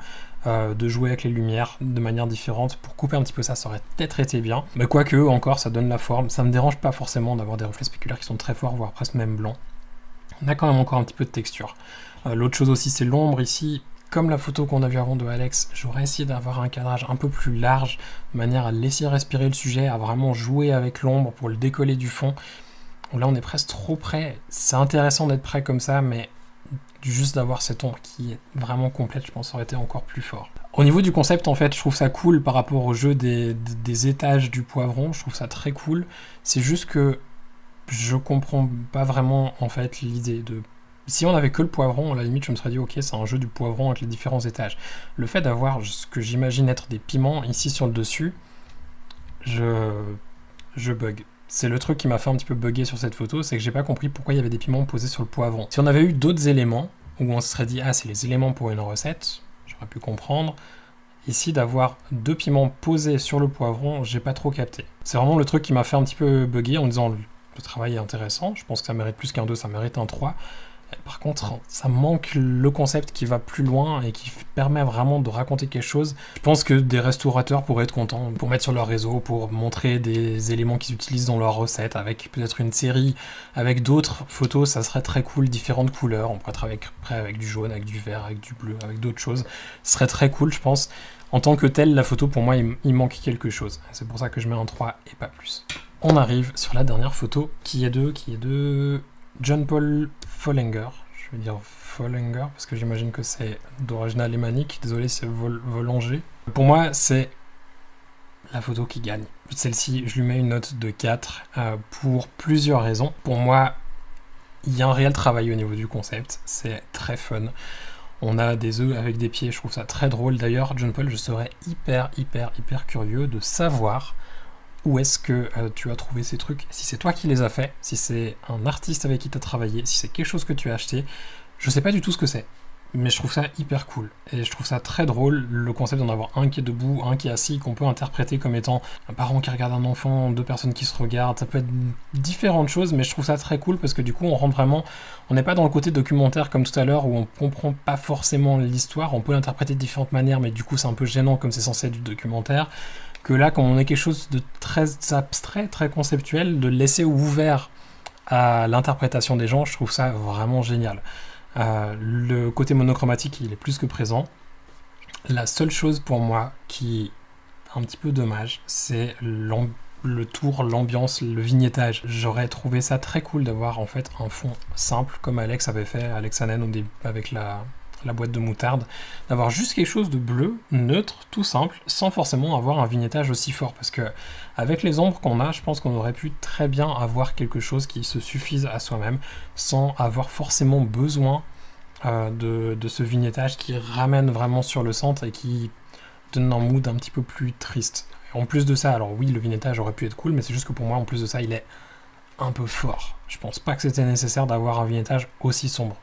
de jouer avec les lumières de manière différente pour couper un petit peu ça aurait peut-être été bien, mais quoique encore ça donne la forme. Ça me dérange pas forcément d'avoir des reflets spéculaires qui sont très forts, voire presque même blancs. On a quand même encore un petit peu de texture. L'autre chose aussi, c'est l'ombre ici. Comme la photo qu'on a vue avant de Alex, j'aurais essayé d'avoir un cadrage un peu plus large, de manière à laisser respirer le sujet, à vraiment jouer avec l'ombre pour le décoller du fond. Là, on est presque trop près. C'est intéressant d'être près comme ça, mais juste d'avoir cette ombre qui est vraiment complète, je pense, ça aurait été encore plus fort. Au niveau du concept, en fait, je trouve ça cool par rapport au jeu des étages du poivron. Je trouve ça très cool. C'est juste que je comprends pas vraiment, en fait, l'idée de... Si on avait que le poivron, à la limite, je me serais dit, ok, c'est un jeu du poivron avec les différents étages. Le fait d'avoir ce que j'imagine être des piments ici sur le dessus, je bug. C'est le truc qui m'a fait un petit peu bugger sur cette photo, c'est que j'ai pas compris pourquoi il y avait des piments posés sur le poivron. Si on avait eu d'autres éléments, où on se serait dit, ah, c'est les éléments pour une recette, j'aurais pu comprendre. Ici, d'avoir 2 piments posés sur le poivron, j'ai pas trop capté. C'est vraiment le truc qui m'a fait un petit peu bugger en me disant, le travail est intéressant, je pense que ça mérite plus qu'un 2, ça mérite un 3. Par contre, ça manque le concept qui va plus loin et qui permet vraiment de raconter quelque chose. Je pense que des restaurateurs pourraient être contents pour mettre sur leur réseau, pour montrer des éléments qu'ils utilisent dans leur recette, avec peut-être une série, avec d'autres photos, ça serait très cool, différentes couleurs. On pourrait travailler après avec du jaune, avec du vert, avec du bleu, avec d'autres choses. Ce serait très cool, je pense. En tant que tel, la photo, pour moi, il manque quelque chose. C'est pour ça que je mets un 3 et pas plus. On arrive sur la dernière photo, qui est de John Paul Follinger, je vais dire Follinger parce que j'imagine que c'est d'origine alémanique, désolé c'est Volanger. Pour moi c'est la photo qui gagne. Celle-ci je lui mets une note de 4 pour plusieurs raisons. Pour moi il y a un réel travail au niveau du concept, c'est très fun. On a des œufs avec des pieds, je trouve ça très drôle. D'ailleurs John Paul, je serais hyper curieux de savoir où est-ce que tu as trouvé ces trucs, si c'est toi qui les as fait, si c'est un artiste avec qui tu as travaillé, si c'est quelque chose que tu as acheté, je sais pas du tout ce que c'est, mais je trouve ça hyper cool, et je trouve ça très drôle, le concept d'en avoir un qui est debout, un qui est assis, qu'on peut interpréter comme étant un parent qui regarde un enfant, 2 personnes qui se regardent, ça peut être différentes choses, mais je trouve ça très cool, parce que du coup on rentre vraiment, on n'est pas dans le côté documentaire comme tout à l'heure, où on comprend pas forcément l'histoire, on peut l'interpréter de différentes manières, mais du coup c'est un peu gênant comme c'est censé être du documentaire, que là, quand on est quelque chose de très abstrait, très conceptuel, de le laisser ouvert à l'interprétation des gens, je trouve ça vraiment génial. Le côté monochromatique, il est plus que présent. La seule chose pour moi qui est un petit peu dommage, c'est le tour, l'ambiance, le vignettage. J'aurais trouvé ça très cool d'avoir en fait un fond simple, comme Alex avait fait, Alex Hanen au début, avec la boîte de moutarde, d'avoir juste quelque chose de bleu, neutre, tout simple, sans forcément avoir un vignettage aussi fort, parce que avec les ombres qu'on a, je pense qu'on aurait pu très bien avoir quelque chose qui se suffise à soi-même, sans avoir forcément besoin de ce vignettage qui ramène vraiment sur le centre et qui donne un mood un petit peu plus triste. Et en plus de ça, alors oui, le vignettage aurait pu être cool, mais c'est juste que pour moi, en plus de ça, il est un peu fort. Je pense pas que c'était nécessaire d'avoir un vignettage aussi sombre.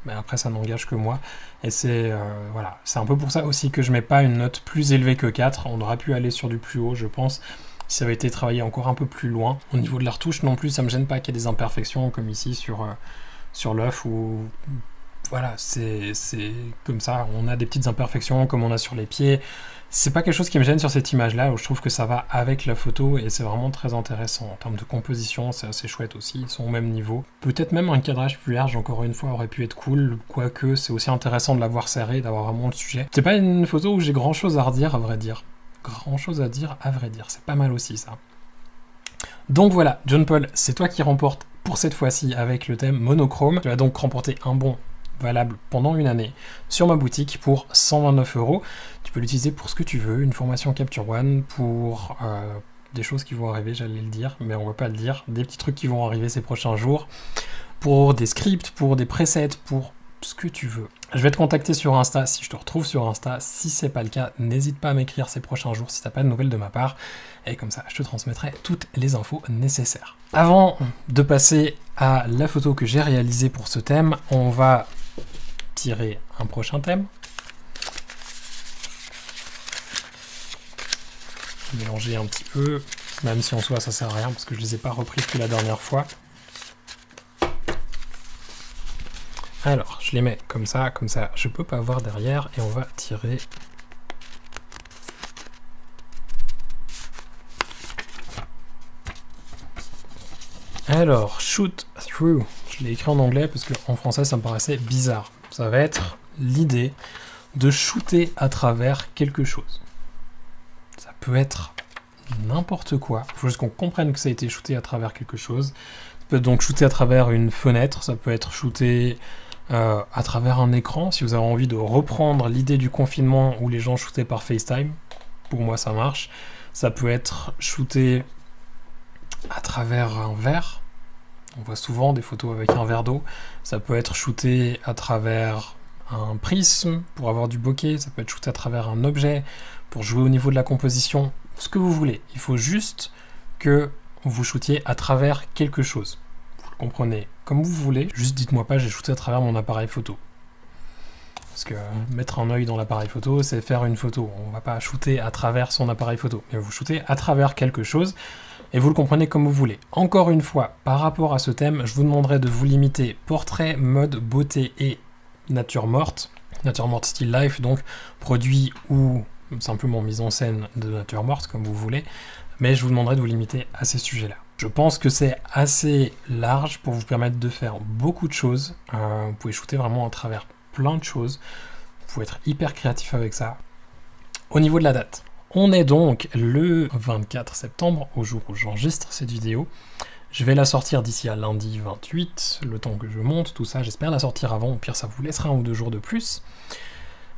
Mais après ça n'engage que moi, et c'est voilà, c'est un peu pour ça aussi que je mets pas une note plus élevée que 4, on aurait pu aller sur du plus haut je pense, si ça avait été travaillé encore un peu plus loin. Au niveau de la retouche non plus, ça me gêne pas qu'il y ait des imperfections comme ici sur l'œuf, ou voilà, c'est comme ça, on a des petites imperfections comme on a sur les pieds. C'est pas quelque chose qui me gêne sur cette image-là, où je trouve que ça va avec la photo, et c'est vraiment très intéressant. En termes de composition, c'est assez chouette aussi, ils sont au même niveau. Peut-être même un cadrage plus large, encore une fois, aurait pu être cool, quoique c'est aussi intéressant de l'avoir serré, d'avoir vraiment le sujet. C'est pas une photo où j'ai grand-chose à redire, à vrai dire. Grand-chose à dire, à vrai dire. C'est pas mal aussi, ça. Donc voilà, John Paul, c'est toi qui remporte pour cette fois-ci avec le thème monochrome. Tu vas donc remporter un bon valable pendant une année sur ma boutique pour 129 €. Tu peux l'utiliser pour ce que tu veux, une formation Capture One, pour des choses qui vont arriver, j'allais le dire, mais on va pas le dire, des petits trucs qui vont arriver ces prochains jours, pour des scripts, pour des presets, pour ce que tu veux. Je vais te contacter sur Insta si je te retrouve sur Insta. Si c'est pas le cas, n'hésite pas à m'écrire ces prochains jours si t'as pas de nouvelles de ma part, et comme ça je te transmettrai toutes les infos nécessaires. Avant de passer à la photo que j'ai réalisée pour ce thème, on va tirer un prochain thème. Mélanger un petit peu, même si en soi ça sert à rien parce que je les ai pas repris depuis la dernière fois. Alors, je les mets comme ça je peux pas voir derrière, et on va tirer. Alors, shoot through, je Je l'ai écrit en anglais parce qu'en français ça me paraissait bizarre. Ça va être l'idée de shooter à travers quelque chose. Ça peut être n'importe quoi. Il faut juste qu'on comprenne que ça a été shooté à travers quelque chose. Ça peut être donc shooté à travers une fenêtre, ça peut être shooté à travers un écran. Si vous avez envie de reprendre l'idée du confinement où les gens shootaient par FaceTime, pour moi ça marche. Ça peut être shooté à travers un verre. On voit souvent des photos avec un verre d'eau. Ça peut être shooté à travers un prisme pour avoir du bokeh. Ça peut être shooté à travers un objet pour jouer au niveau de la composition. Ce que vous voulez. Il faut juste que vous shootiez à travers quelque chose. Vous le comprenez comme vous voulez. Juste dites-moi pas j'ai shooté à travers mon appareil photo. Parce que mettre un œil dans l'appareil photo, c'est faire une photo. On va pas shooter à travers son appareil photo. Mais vous shootez à travers quelque chose. Et vous le comprenez comme vous voulez. Encore une fois, par rapport à ce thème, je vous demanderai de vous limiter portrait, mode, beauté et nature morte. Nature morte style life, donc produit ou simplement mise en scène de nature morte, comme vous voulez. Mais je vous demanderai de vous limiter à ces sujets-là. Je pense que c'est assez large pour vous permettre de faire beaucoup de choses. Vous pouvez shooter vraiment à travers plein de choses. Vous pouvez être hyper créatif avec ça. Au niveau de la date. On est donc le 24 septembre, au jour où j'enregistre cette vidéo. Je vais la sortir d'ici à lundi 28, le temps que je monte, tout ça. J'espère la sortir avant, au pire ça vous laissera 1 ou 2 jours de plus.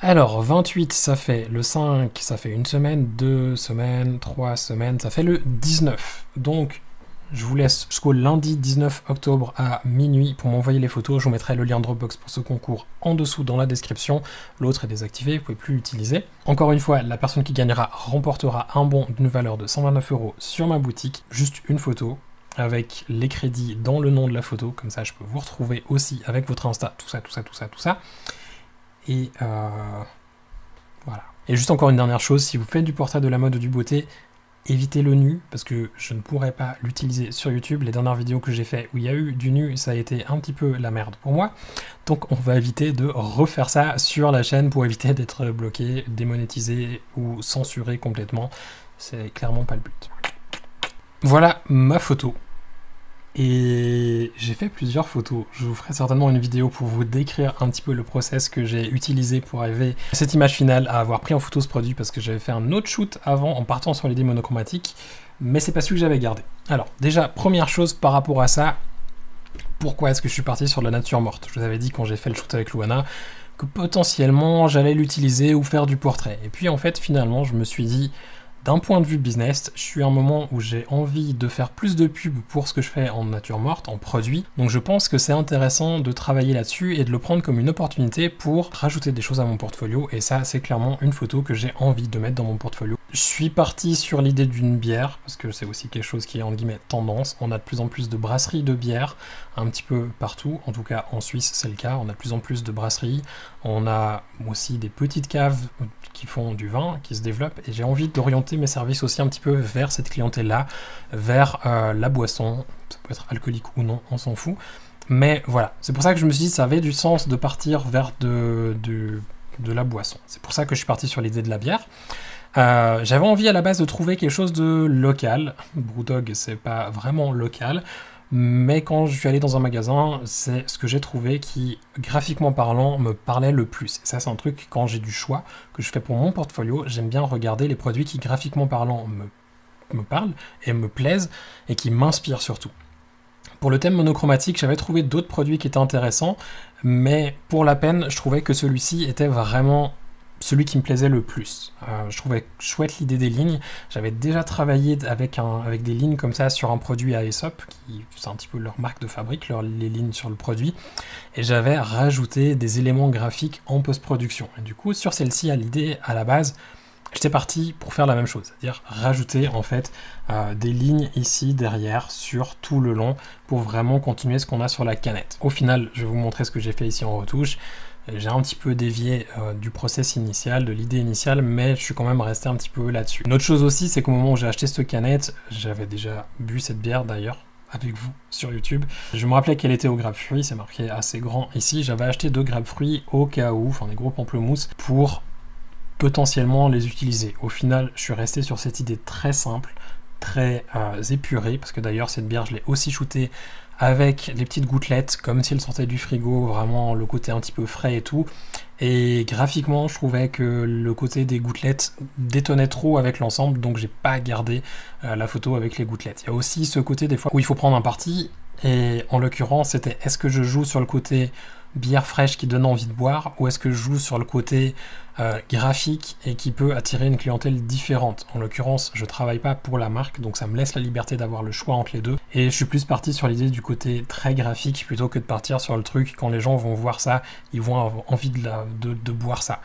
Alors, 28, ça fait le 5, ça fait 1 semaine, 2 semaines, 3 semaines, ça fait le 19. Donc, je vous laisse jusqu'au lundi 19 octobre à minuit pour m'envoyer les photos. Je vous mettrai le lien Dropbox pour ce concours en dessous dans la description. L'autre est désactivé, vous ne pouvez plus l'utiliser. Encore une fois, la personne qui gagnera remportera un bon d'une valeur de 129 € sur ma boutique. Juste une photo avec les crédits dans le nom de la photo. Comme ça, je peux vous retrouver aussi avec votre Insta, tout ça, tout ça, tout ça, tout ça. Et voilà. Et juste encore une dernière chose, si vous faites du portrait de la mode ou du beauté, évitez le nu, parce que je ne pourrais pas l'utiliser sur YouTube. Les dernières vidéos que j'ai fait où il y a eu du nu, ça a été un petit peu la merde pour moi. Donc on va éviter de refaire ça sur la chaîne pour éviter d'être bloqué, démonétisé ou censuré complètement. C'est clairement pas le but. Voilà ma photo. Et j'ai fait plusieurs photos. Je vous ferai certainement une vidéo pour vous décrire un petit peu le process que j'ai utilisé pour arriver à cette image finale, à avoir pris en photo ce produit, parce que j'avais fait un autre shoot avant en partant sur l'idée monochromatique, mais c'est pas celui que j'avais gardé. Alors déjà, première chose par rapport à ça, pourquoi est-ce que je suis parti sur la nature morte? Je vous avais dit quand j'ai fait le shoot avec Luana que potentiellement j'allais l'utiliser ou faire du portrait. Et puis en fait finalement je me suis dit, d'un point de vue business, je suis à un moment où j'ai envie de faire plus de pub pour ce que je fais en nature morte, en produit. Donc je pense que c'est intéressant de travailler là-dessus et de le prendre comme une opportunité pour rajouter des choses à mon portfolio. Et ça, c'est clairement une photo que j'ai envie de mettre dans mon portfolio. Je suis parti sur l'idée d'une bière, parce que c'est aussi quelque chose qui est en guillemets tendance. On a de plus en plus de brasseries de bière, un petit peu partout. En tout cas, en Suisse, c'est le cas. On a de plus en plus de brasseries. On a aussi des petites caves qui font du vin, qui se développent. Et j'ai envie d'orienter mes services aussi un petit peu vers cette clientèle-là, vers la boisson. Ça peut être alcoolique ou non, on s'en fout. Mais voilà, c'est pour ça que je me suis dit que ça avait du sens de partir vers de la boisson. C'est pour ça que je suis parti sur l'idée de la bière. J'avais envie à la base de trouver quelque chose de local. Brewdog, c'est pas vraiment local. Mais quand je suis allé dans un magasin, c'est ce que j'ai trouvé qui, graphiquement parlant, me parlait le plus. Et ça, c'est un truc, quand j'ai du choix, que je fais pour mon portfolio, j'aime bien regarder les produits qui, graphiquement parlant, me parlent et me plaisent, et qui m'inspirent surtout. Pour le thème monochromatique, j'avais trouvé d'autres produits qui étaient intéressants, mais pour la peine, je trouvais que celui-ci était vraiment celui qui me plaisait le plus. Je trouvais chouette l'idée des lignes. J'avais déjà travaillé avec des lignes comme ça sur un produit à Aesop, qui c'est un petit peu leur marque de fabrique, les lignes sur le produit, et j'avais rajouté des éléments graphiques en post-production. Et du coup, sur celle-ci, à l'idée, à la base, j'étais parti pour faire la même chose, c'est-à-dire rajouter en fait des lignes ici derrière sur tout le long pour vraiment continuer ce qu'on a sur la canette. Au final, je vais vous montrer ce que j'ai fait ici en retouche. J'ai un petit peu dévié du process initial, de l'idée initiale, mais je suis quand même resté un petit peu là-dessus. Une autre chose aussi, c'est qu'au moment où j'ai acheté cette canette, j'avais déjà bu cette bière d'ailleurs, avec vous sur YouTube. Je me rappelais qu'elle était au grapefruit, c'est marqué assez grand ici. J'avais acheté 2 grapefruits au cas où, enfin des gros pamplemousses, pour potentiellement les utiliser. Au final, je suis resté sur cette idée très simple, très épurée, parce que d'ailleurs cette bière, je l'ai aussi shootée avec les petites gouttelettes, comme s'ils sortaient du frigo, vraiment le côté un petit peu frais et tout. Et graphiquement, je trouvais que le côté des gouttelettes détonnait trop avec l'ensemble, donc j'ai pas gardé la photo avec les gouttelettes. Il y a aussi ce côté des fois où il faut prendre un parti, et en l'occurrence, c'était est-ce que je joue sur le côté bière fraîche qui donne envie de boire, ou est-ce que je joue sur le côté graphique et qui peut attirer une clientèle différente. En l'occurrence, je travaille pas pour la marque, donc ça me laisse la liberté d'avoir le choix entre les deux, et je suis plus parti sur l'idée du côté très graphique plutôt que de partir sur le truc, quand les gens vont voir ça, ils vont avoir envie de boire ça.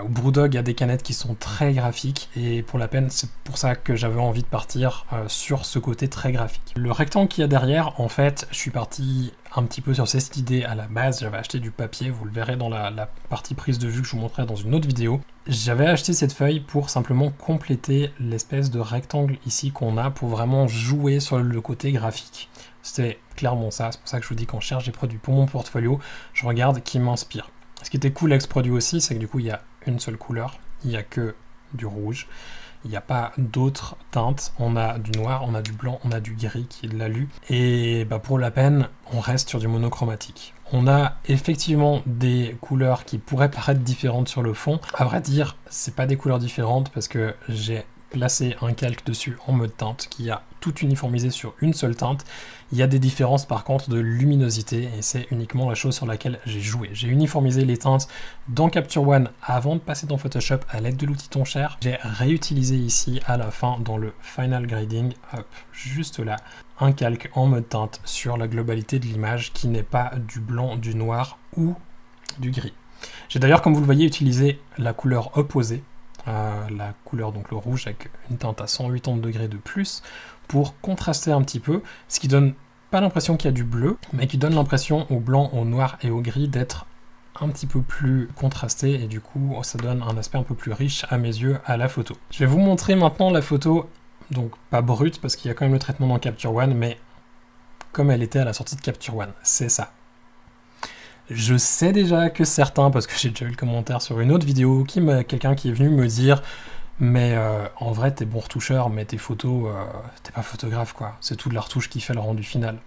Brewdog a des canettes qui sont très graphiques, et pour la peine, c'est pour ça que j'avais envie de partir sur ce côté très graphique. Le rectangle qu'il y a derrière, en fait, je suis parti un petit peu sur cette idée à la base. J'avais acheté du papier, vous le verrez dans la partie prise de vue que je vous montrerai dans une autre vidéo. J'avais acheté cette feuille pour simplement compléter l'espèce de rectangle ici qu'on a pour vraiment jouer sur le côté graphique. C'est clairement ça, c'est pour ça que je vous dis quand je cherche des produits pour mon portfolio, je regarde qui m'inspire. Ce qui était cool avec ce produit aussi, c'est que du coup il y a une seule couleur, il n'y a que du rouge. Il n'y a pas d'autres teintes, on a du noir, on a du blanc, on a du gris qui est de l'alu, et bah pour la peine, on reste sur du monochromatique. On a effectivement des couleurs qui pourraient paraître différentes sur le fond. À vrai dire, c'est pas des couleurs différentes parce que j'ai placé un calque dessus en mode teinte qui a tout uniformisé sur une seule teinte. Il y a des différences par contre de luminosité et c'est uniquement la chose sur laquelle j'ai joué. J'ai uniformisé les teintes dans Capture One avant de passer dans Photoshop à l'aide de l'outil Toncher. J'ai réutilisé ici à la fin dans le Final Grading, hop, juste là, un calque en mode teinte sur la globalité de l'image qui n'est pas du blanc, du noir ou du gris. J'ai d'ailleurs, comme vous le voyez, utilisé la couleur opposée, la couleur donc le rouge avec une teinte à 180 degrés de plus pour contraster un petit peu, ce qui donne pas l'impression qu'il y a du bleu, mais qui donne l'impression au blanc, au noir et au gris d'être un petit peu plus contrasté et du coup ça donne un aspect un peu plus riche à mes yeux à la photo. Je vais vous montrer maintenant la photo, donc pas brute parce qu'il y a quand même le traitement dans Capture One, mais comme elle était à la sortie de Capture One, c'est ça. Je sais déjà que certains, parce que j'ai déjà eu le commentaire sur une autre vidéo, quelqu'un qui est venu me dire mais en vrai t'es bon retoucheur, mais tes photos, t'es pas photographe quoi, c'est tout de la retouche qui fait le rendu final.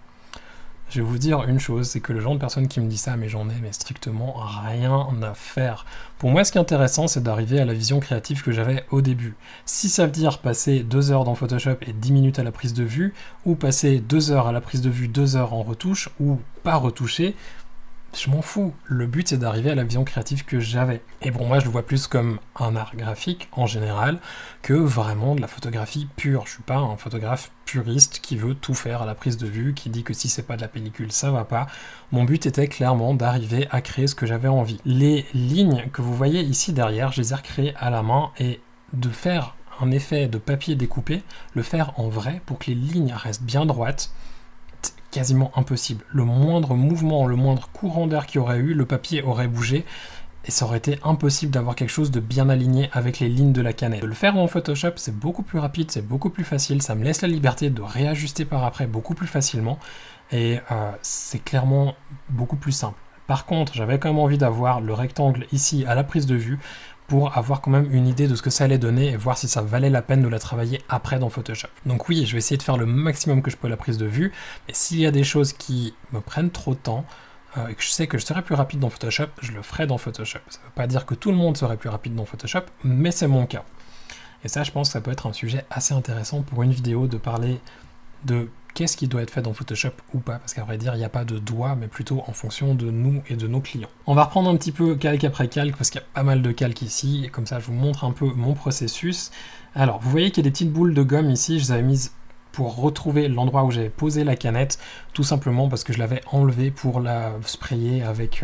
Je vais vous dire une chose, c'est que le genre de personne qui me dit ça, mais j'en ai mais strictement rien à faire. Pour moi, ce qui est intéressant, c'est d'arriver à la vision créative que j'avais au début. Si ça veut dire passer 2 heures dans Photoshop et 10 minutes à la prise de vue, ou passer 2 heures à la prise de vue, 2 heures en retouche, ou pas retoucher, je m'en fous. Le but, c'est d'arriver à la vision créative que j'avais. Et pour moi, je le vois plus comme un art graphique, en général, que vraiment de la photographie pure. Je suis pas un photographe puriste qui veut tout faire à la prise de vue, qui dit que si c'est pas de la pellicule, ça va pas. Mon but était clairement d'arriver à créer ce que j'avais envie. Les lignes que vous voyez ici derrière, je les ai recréées à la main, et de faire un effet de papier découpé, le faire en vrai pour que les lignes restent bien droites, quasiment impossible. Le moindre mouvement, le moindre courant d'air qu'il y aurait eu, le papier aurait bougé et ça aurait été impossible d'avoir quelque chose de bien aligné avec les lignes de la canette. De le faire en Photoshop, c'est beaucoup plus rapide, c'est beaucoup plus facile, ça me laisse la liberté de réajuster par après beaucoup plus facilement et c'est clairement beaucoup plus simple. Par contre, j'avais quand même envie d'avoir le rectangle ici à la prise de vue pour avoir quand même une idée de ce que ça allait donner et voir si ça valait la peine de la travailler après dans Photoshop. Donc oui, je vais essayer de faire le maximum que je peux à la prise de vue, mais s'il y a des choses qui me prennent trop de temps, et que je sais que je serai plus rapide dans Photoshop, je le ferai dans Photoshop. Ça ne veut pas dire que tout le monde serait plus rapide dans Photoshop, mais c'est mon cas. Et ça, je pense que ça peut être un sujet assez intéressant pour une vidéo de parler de qu'est-ce qui doit être fait dans Photoshop ou pas, parce qu'à vrai dire, il n'y a pas de doigt, mais plutôt en fonction de nous et de nos clients. On va reprendre un petit peu calque après calque, parce qu'il y a pas mal de calques ici, et comme ça je vous montre un peu mon processus. Alors, vous voyez qu'il y a des petites boules de gomme ici, je les avais mises pour retrouver l'endroit où j'avais posé la canette, tout simplement parce que je l'avais enlevée pour la sprayer avec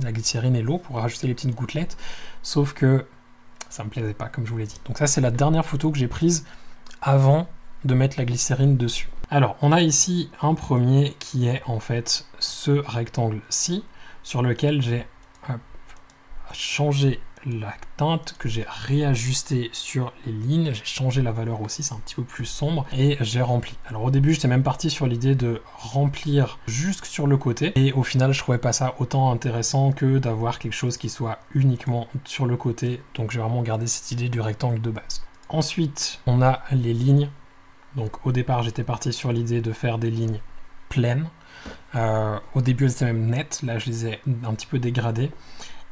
la glycérine et l'eau, pour rajouter les petites gouttelettes, sauf que ça me plaisait pas, comme je vous l'ai dit. Donc ça, c'est la dernière photo que j'ai prise avant de mettre la glycérine dessus. Alors, on a ici un premier qui est en fait ce rectangle-ci, sur lequel j'ai changé la teinte, que j'ai réajusté sur les lignes, j'ai changé la valeur aussi, c'est un petit peu plus sombre, et j'ai rempli. Alors au début, j'étais même parti sur l'idée de remplir juste sur le côté, et au final, je trouvais pas ça autant intéressant que d'avoir quelque chose qui soit uniquement sur le côté, donc j'ai vraiment gardé cette idée du rectangle de base. Ensuite, on a les lignes. Donc au départ, j'étais parti sur l'idée de faire des lignes pleines. Au début, elles étaient même nettes. Là, je les ai un petit peu dégradées.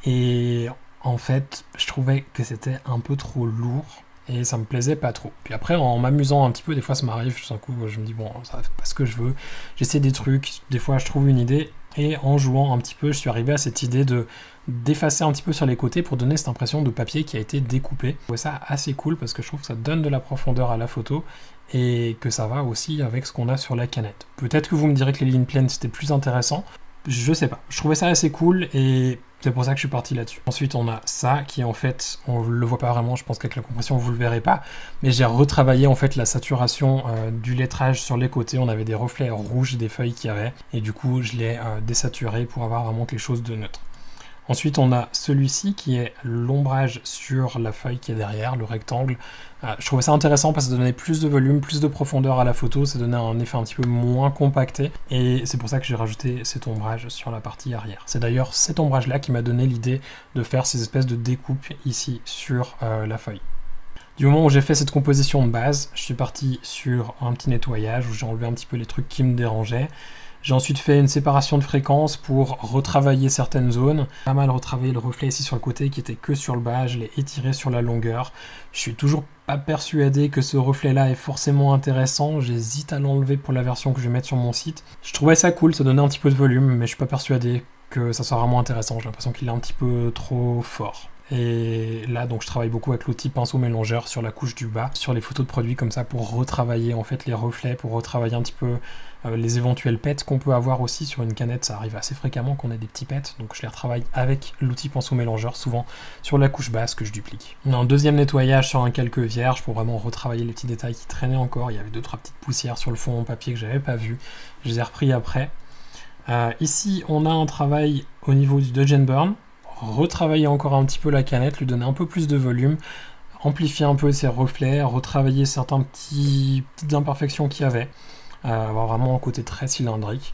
Et en fait, je trouvais que c'était un peu trop lourd. Et ça me plaisait pas trop. Puis après, en m'amusant un petit peu, des fois ça m'arrive, tout d'un coup, je me dis, bon, ça fait pas ce que je veux. J'essaie des trucs, des fois je trouve une idée. Et en jouant un petit peu, je suis arrivé à cette idée de d'effacer un petit peu sur les côtés pour donner cette impression de papier qui a été découpé. Je trouvais ça assez cool parce que je trouve que ça donne de la profondeur à la photo et que ça va aussi avec ce qu'on a sur la canette. Peut-être que vous me direz que les lignes pleines c'était plus intéressant. Je sais pas. Je trouvais ça assez cool et c'est pour ça que je suis parti là-dessus. Ensuite, on a ça qui en fait, on le voit pas vraiment, je pense qu'avec la compression vous le verrez pas, mais j'ai retravaillé en fait la saturation du lettrage sur les côtés. On avait des reflets rouges des feuilles qu'il y avait et du coup je l'ai désaturé pour avoir vraiment quelque chose de neutre. Ensuite, on a celui-ci qui est l'ombrage sur la feuille qui est derrière, le rectangle. Je trouvais ça intéressant parce que ça donnait plus de volume, plus de profondeur à la photo, ça donnait un effet un petit peu moins compacté. Et c'est pour ça que j'ai rajouté cet ombrage sur la partie arrière. C'est d'ailleurs cet ombrage-là qui m'a donné l'idée de faire ces espèces de découpes ici sur la feuille. Du moment où j'ai fait cette composition de base, je suis parti sur un petit nettoyage où j'ai enlevé un petit peu les trucs qui me dérangeaient. J'ai ensuite fait une séparation de fréquences pour retravailler certaines zones. Pas mal retravaillé le reflet ici sur le côté qui était que sur le bas, je l'ai étiré sur la longueur. Je suis toujours pas persuadé que ce reflet-là est forcément intéressant. J'hésite à l'enlever pour la version que je vais mettre sur mon site. Je trouvais ça cool, ça donnait un petit peu de volume, mais je suis pas persuadé que ça soit vraiment intéressant. J'ai l'impression qu'il est un petit peu trop fort. Et là, donc, je travaille beaucoup avec l'outil pinceau mélangeur sur la couche du bas, sur les photos de produits comme ça, pour retravailler en fait les reflets, pour retravailler un petit peu les éventuels pets qu'on peut avoir aussi sur une canette. Ça arrive assez fréquemment qu'on ait des petits pets, donc je les retravaille avec l'outil pinceau mélangeur, souvent sur la couche basse que je duplique. On a un deuxième nettoyage sur un calque vierge pour vraiment retravailler les petits détails qui traînaient encore. Il y avait 2-3 petites poussières sur le fond en papier que j'avais pas vu. Je les ai repris après. Ici, on a un travail au niveau du Dodge & Burn. Retravailler encore un petit peu la canette, lui donner un peu plus de volume, amplifier un peu ses reflets, retravailler certaines petites imperfections qu'il y avait, avoir vraiment un côté très cylindrique.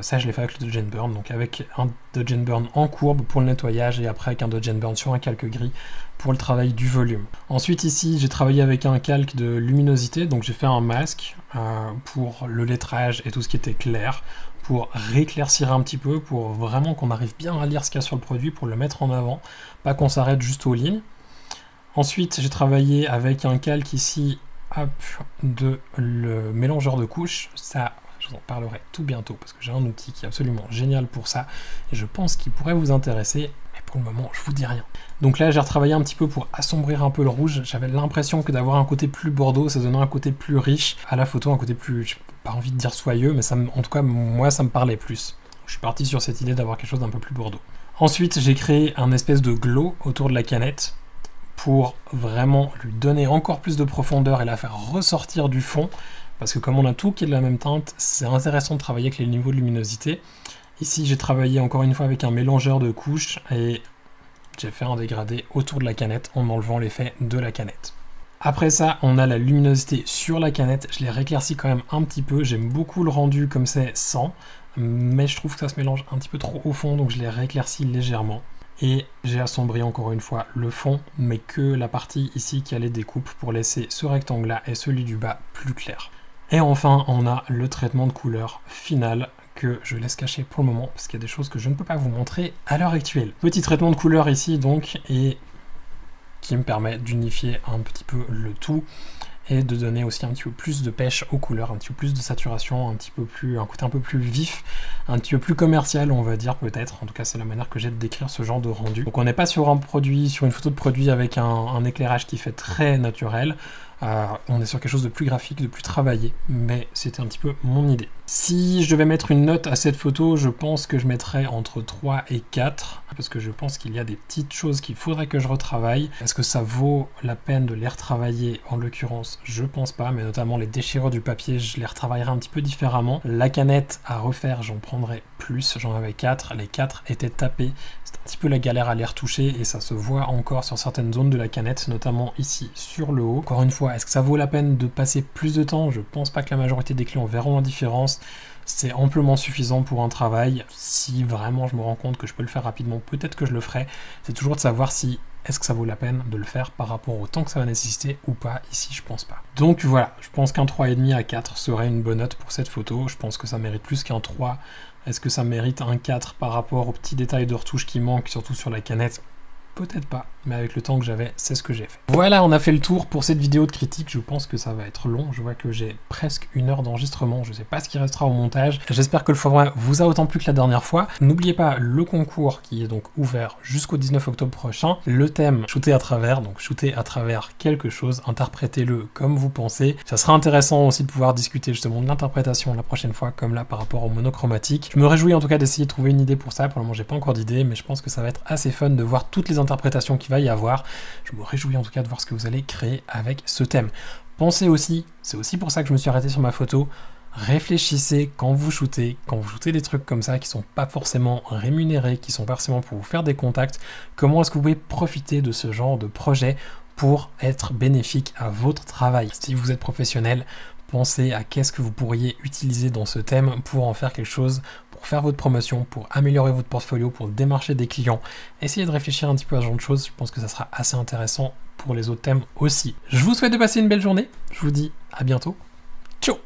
Ça je l'ai fait avec le Dodge & Burn, donc avec un Dodge & Burn en courbe pour le nettoyage et après avec un Dodge & Burn sur un calque gris pour le travail du volume. Ensuite ici j'ai travaillé avec un calque de luminosité, donc j'ai fait un masque pour le lettrage et tout ce qui était clair, pour rééclaircir un petit peu, pour vraiment qu'on arrive bien à lire ce qu'il y a sur le produit, pour le mettre en avant, pas qu'on s'arrête juste aux lignes. Ensuite, j'ai travaillé avec un calque ici, hop, de le mélangeur de couches. Ça, je vous en parlerai tout bientôt, parce que j'ai un outil qui est absolument génial pour ça, et je pense qu'il pourrait vous intéresser, mais pour le moment, je vous dis rien. Donc là, j'ai retravaillé un petit peu pour assombrir un peu le rouge. J'avais l'impression que d'avoir un côté plus bordeaux, ça donnait un côté plus riche à la photo, un côté plus, j'ai pas envie de dire soyeux, mais ça, en tout cas, moi, ça me parlait plus. Je suis parti sur cette idée d'avoir quelque chose d'un peu plus bordeaux. Ensuite, j'ai créé un espèce de glow autour de la canette pour vraiment lui donner encore plus de profondeur et la faire ressortir du fond, parce que comme on a tout qui est de la même teinte, c'est intéressant de travailler avec les niveaux de luminosité. Ici, j'ai travaillé encore une fois avec un mélangeur de couches et j'ai fait un dégradé autour de la canette en enlevant l'effet de la canette. Après ça, on a la luminosité sur la canette. Je l'ai rééclairci quand même un petit peu. J'aime beaucoup le rendu comme c'est sans, mais je trouve que ça se mélange un petit peu trop au fond, donc je l'ai rééclairci légèrement. Et j'ai assombri encore une fois le fond, mais que la partie ici qui a les découpes pour laisser ce rectangle-là et celui du bas plus clair. Et enfin, on a le traitement de couleur final que je laisse cacher pour le moment, parce qu'il y a des choses que je ne peux pas vous montrer à l'heure actuelle. Petit traitement de couleur ici donc, et qui me permet d'unifier un petit peu le tout et de donner aussi un petit peu plus de pêche aux couleurs, un petit peu plus de saturation, un côté un peu plus vif, un petit peu plus commercial on va dire peut-être, en tout cas c'est la manière que j'ai de décrire ce genre de rendu. Donc on n'est pas sur un produit, sur une photo de produit avec un éclairage qui fait très naturel, on est sur quelque chose de plus graphique, de plus travaillé, mais c'était un petit peu mon idée. Si je devais mettre une note à cette photo, je pense que je mettrais entre 3 et 4, parce que je pense qu'il y a des petites choses qu'il faudrait que je retravaille. Est-ce que ça vaut la peine de les retravailler? En l'occurrence, je pense pas, mais notamment les déchirures du papier, je les retravaillerai un petit peu différemment. La canette à refaire, j'en prendrai plus, j'en avais 4, les 4 étaient tapés. C'est un petit peu la galère à les retoucher et ça se voit encore sur certaines zones de la canette, notamment ici sur le haut. Encore une fois, est-ce que ça vaut la peine de passer plus de temps? Je pense pas que la majorité des clients verront la différence. C'est amplement suffisant pour un travail. Si vraiment je me rends compte que je peux le faire rapidement, peut-être que je le ferai. C'est toujours de savoir si est-ce que ça vaut la peine de le faire par rapport au temps que ça va nécessiter ou pas? Ici, je pense pas. Donc voilà, je pense qu'un 3,5 à 4 serait une bonne note pour cette photo. Je pense que ça mérite plus qu'un 3. Est-ce que ça mérite un 4 par rapport aux petits détails de retouche qui manquent, surtout sur la canette? Peut-être pas, mais avec le temps que j'avais, c'est ce que j'ai fait. Voilà, on a fait le tour pour cette vidéo de critique. Je pense que ça va être long. Je vois que j'ai presque 1 heure d'enregistrement. Je sais pas ce qui restera au montage. J'espère que le format vous a autant plu que la dernière fois. N'oubliez pas le concours qui est donc ouvert jusqu'au 19 octobre prochain. Le thème, shooter à travers, donc shooter à travers quelque chose, interprétez-le comme vous pensez. Ça sera intéressant aussi de pouvoir discuter justement de l'interprétation la prochaine fois, comme là par rapport au monochromatique. Je me réjouis en tout cas d'essayer de trouver une idée pour ça. Pour le moment, j'ai pas encore d'idée, mais je pense que ça va être assez fun de voir toutes les interprétations qu'il va y avoir. Je me réjouis en tout cas de voir ce que vous allez créer avec ce thème. Pensez aussi, c'est aussi pour ça que je me suis arrêté sur ma photo, réfléchissez quand vous shootez des trucs comme ça qui sont pas forcément rémunérés, qui sont pas forcément pour vous faire des contacts, comment est-ce que vous pouvez profiter de ce genre de projet pour être bénéfique à votre travail. Si vous êtes professionnel, pensez à qu'est-ce que vous pourriez utiliser dans ce thème pour en faire quelque chose, pour faire votre promotion, pour améliorer votre portfolio, pour démarcher des clients. Essayez de réfléchir un petit peu à ce genre de choses, je pense que ça sera assez intéressant pour les autres thèmes aussi. Je vous souhaite de passer une belle journée, je vous dis à bientôt, ciao.